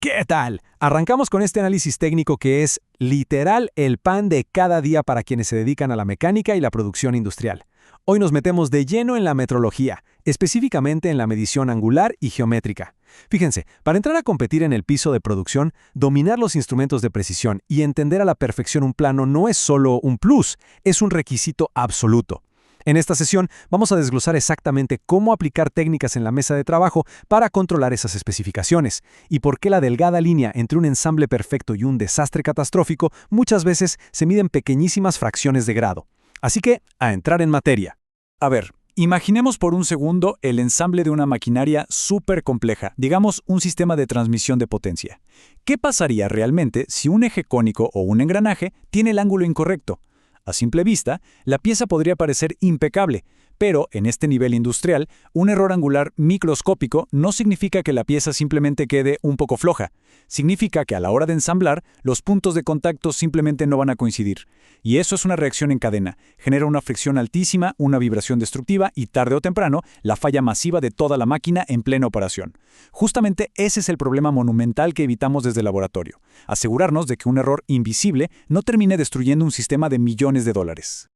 ¿Qué tal? Arrancamos con este análisis técnico que es literal el pan de cada día para quienes se dedican a la mecánica y la producción industrial. Hoy nos metemos de lleno en la metrología, específicamente en la medición angular y geométrica. Fíjense, para entrar a competir en el piso de producción, dominar los instrumentos de precisión y entender a la perfección un plano no es solo un plus, es un requisito absoluto. En esta sesión vamos a desglosar exactamente cómo aplicar técnicas en la mesa de trabajo para controlar esas especificaciones y por qué la delgada línea entre un ensamble perfecto y un desastre catastrófico muchas veces se mide en pequeñísimas fracciones de grado. Así que, a entrar en materia. A ver, imaginemos por un segundo el ensamble de una maquinaria súper compleja, digamos un sistema de transmisión de potencia. ¿Qué pasaría realmente si un eje cónico o un engranaje tiene el ángulo incorrecto? A simple vista, la pieza podría parecer impecable, pero en este nivel industrial, un error angular microscópico no significa que la pieza simplemente quede un poco floja. Significa que a la hora de ensamblar, los puntos de contacto simplemente no van a coincidir. Y eso es una reacción en cadena. Genera una fricción altísima, una vibración destructiva y tarde o temprano, la falla masiva de toda la máquina en plena operación. Justamente ese es el problema monumental que evitamos desde el laboratorio. Asegurarnos de que un error invisible no termine destruyendo un sistema de millones de dólares.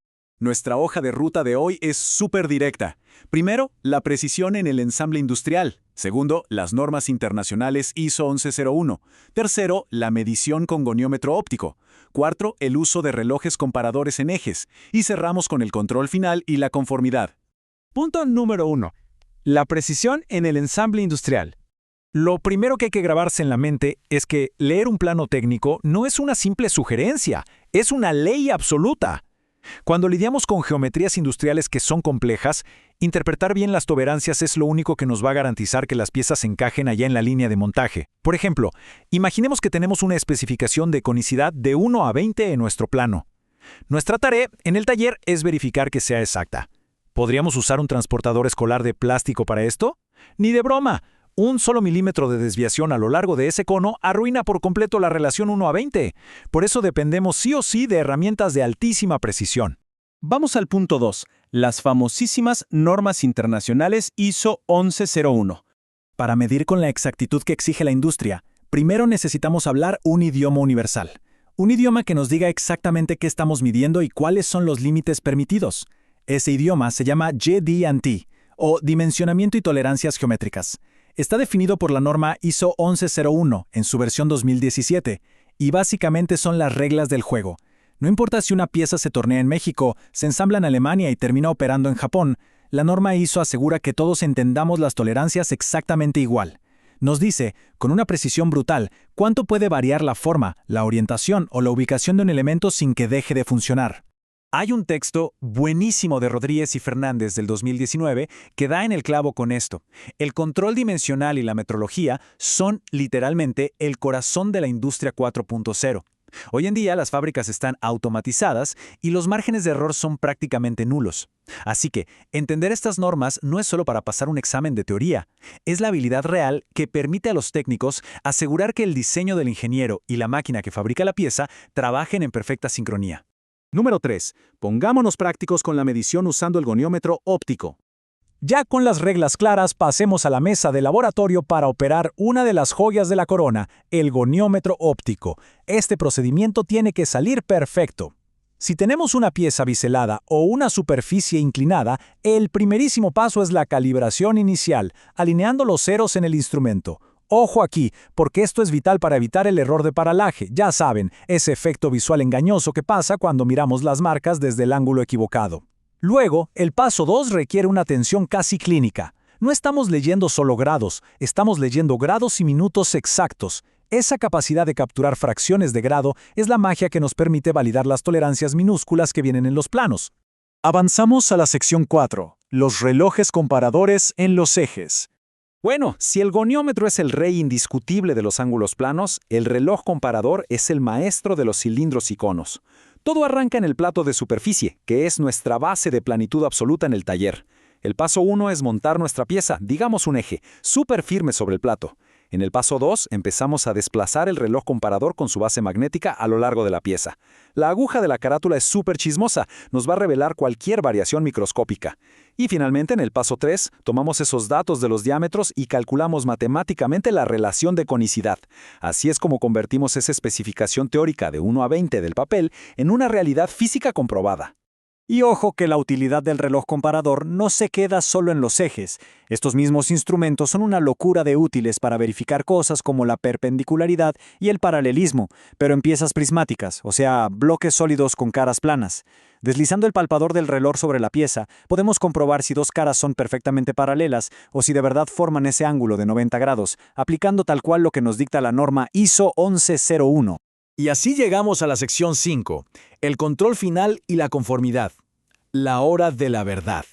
Nuestra hoja de ruta de hoy es súper directa. Primero, la precisión en el ensamble industrial. Segundo, las normas internacionales ISO 1101. Tercero, la medición con goniómetro óptico. Cuarto, el uso de relojes comparadores en ejes. Y cerramos con el control final y la conformidad. Punto número 1. La precisión en el ensamble industrial. Lo primero que hay que grabarse en la mente es que leer un plano técnico no es una simple sugerencia, es una ley absoluta. Cuando lidiamos con geometrías industriales que son complejas, interpretar bien las tolerancias es lo único que nos va a garantizar que las piezas encajen allá en la línea de montaje. Por ejemplo, imaginemos que tenemos una especificación de conicidad de 1 a 20 en nuestro plano. Nuestra tarea en el taller es verificar que sea exacta. ¿Podríamos usar un transportador escolar de plástico para esto? ¡Ni de broma! Un solo milímetro de desviación a lo largo de ese cono arruina por completo la relación 1 a 20. Por eso dependemos sí o sí de herramientas de altísima precisión. Vamos al punto 2, las famosísimas normas internacionales ISO 1101. Para medir con la exactitud que exige la industria, primero necesitamos hablar un idioma universal. Un idioma que nos diga exactamente qué estamos midiendo y cuáles son los límites permitidos. Ese idioma se llama JD&T, o Dimensionamiento y Tolerancias Geométricas. Está definido por la norma ISO 1101 en su versión 2017, y básicamente son las reglas del juego. No importa si una pieza se tornea en México, se ensambla en Alemania y termina operando en Japón, la norma ISO asegura que todos entendamos las tolerancias exactamente igual. Nos dice, con una precisión brutal, cuánto puede variar la forma, la orientación o la ubicación de un elemento sin que deje de funcionar. Hay un texto buenísimo de Rodríguez y Fernández del 2019 que da en el clavo con esto. El control dimensional y la metrología son literalmente el corazón de la industria 4.0. Hoy en día las fábricas están automatizadas y los márgenes de error son prácticamente nulos. Así que entender estas normas no es solo para pasar un examen de teoría, es la habilidad real que permite a los técnicos asegurar que el diseño del ingeniero y la máquina que fabrica la pieza trabajen en perfecta sincronía. Número 3. Pongámonos prácticos con la medición usando el goniómetro óptico. Ya con las reglas claras, pasemos a la mesa de laboratorio para operar una de las joyas de la corona, el goniómetro óptico. Este procedimiento tiene que salir perfecto. Si tenemos una pieza biselada o una superficie inclinada, el primerísimo paso es la calibración inicial, alineando los ceros en el instrumento. Ojo aquí, porque esto es vital para evitar el error de paralaje. Ya saben, ese efecto visual engañoso que pasa cuando miramos las marcas desde el ángulo equivocado. Luego, el paso 2 requiere una atención casi clínica. No estamos leyendo solo grados, estamos leyendo grados y minutos exactos. Esa capacidad de capturar fracciones de grado es la magia que nos permite validar las tolerancias minúsculas que vienen en los planos. Avanzamos a la sección 4, los relojes comparadores en los ejes. Bueno, si el goniómetro es el rey indiscutible de los ángulos planos, el reloj comparador es el maestro de los cilindros y conos. Todo arranca en el plato de superficie, que es nuestra base de planitud absoluta en el taller. El paso 1 es montar nuestra pieza, digamos un eje, súper firme sobre el plato. En el paso 2 empezamos a desplazar el reloj comparador con su base magnética a lo largo de la pieza. La aguja de la carátula es súper chismosa, nos va a revelar cualquier variación microscópica. Y finalmente, en el paso 3, tomamos esos datos de los diámetros y calculamos matemáticamente la relación de conicidad. Así es como convertimos esa especificación teórica de 1 a 20 del papel en una realidad física comprobada. Y ojo que la utilidad del reloj comparador no se queda solo en los ejes. Estos mismos instrumentos son una locura de útiles para verificar cosas como la perpendicularidad y el paralelismo, pero en piezas prismáticas, o sea, bloques sólidos con caras planas. Deslizando el palpador del reloj sobre la pieza, podemos comprobar si dos caras son perfectamente paralelas o si de verdad forman ese ángulo de 90 grados, aplicando tal cual lo que nos dicta la norma ISO 1101. Y así llegamos a la sección 5, el control final y la conformidad. La hora de la verdad.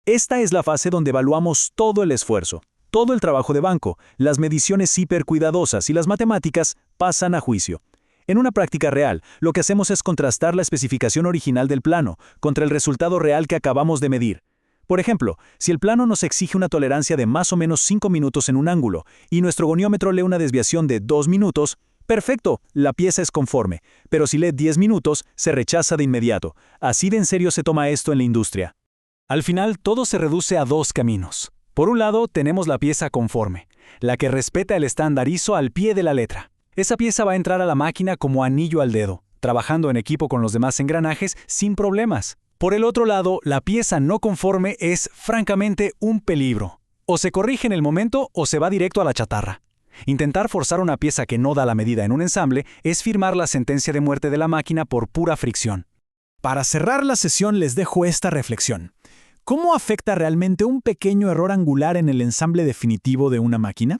Esta es la fase donde evaluamos todo el esfuerzo, todo el trabajo de banco, las mediciones hipercuidadosas y las matemáticas pasan a juicio. En una práctica real, lo que hacemos es contrastar la especificación original del plano contra el resultado real que acabamos de medir. Por ejemplo, si el plano nos exige una tolerancia de más o menos 5 minutos en un ángulo y nuestro goniómetro lee una desviación de 2 minutos, perfecto, la pieza es conforme, pero si lee 10 minutos, se rechaza de inmediato. Así de en serio se toma esto en la industria. Al final, todo se reduce a dos caminos. Por un lado, tenemos la pieza conforme, la que respeta el estándar ISO al pie de la letra. Esa pieza va a entrar a la máquina como anillo al dedo, trabajando en equipo con los demás engranajes sin problemas. Por el otro lado, la pieza no conforme es, francamente, un peligro. O se corrige en el momento o se va directo a la chatarra. Intentar forzar una pieza que no da la medida en un ensamble es firmar la sentencia de muerte de la máquina por pura fricción. Para cerrar la sesión les dejo esta reflexión. ¿Cómo afecta realmente un pequeño error angular en el ensamble definitivo de una máquina?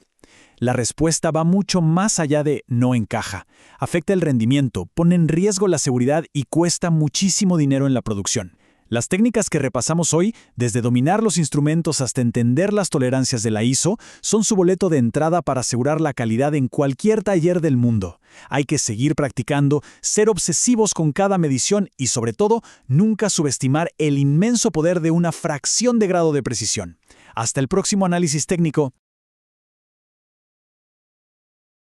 La respuesta va mucho más allá de no encaja. Afecta el rendimiento, pone en riesgo la seguridad y cuesta muchísimo dinero en la producción. Las técnicas que repasamos hoy, desde dominar los instrumentos hasta entender las tolerancias de la ISO, son su boleto de entrada para asegurar la calidad en cualquier taller del mundo. Hay que seguir practicando, ser obsesivos con cada medición y, sobre todo, nunca subestimar el inmenso poder de una fracción de grado de precisión. Hasta el próximo análisis técnico.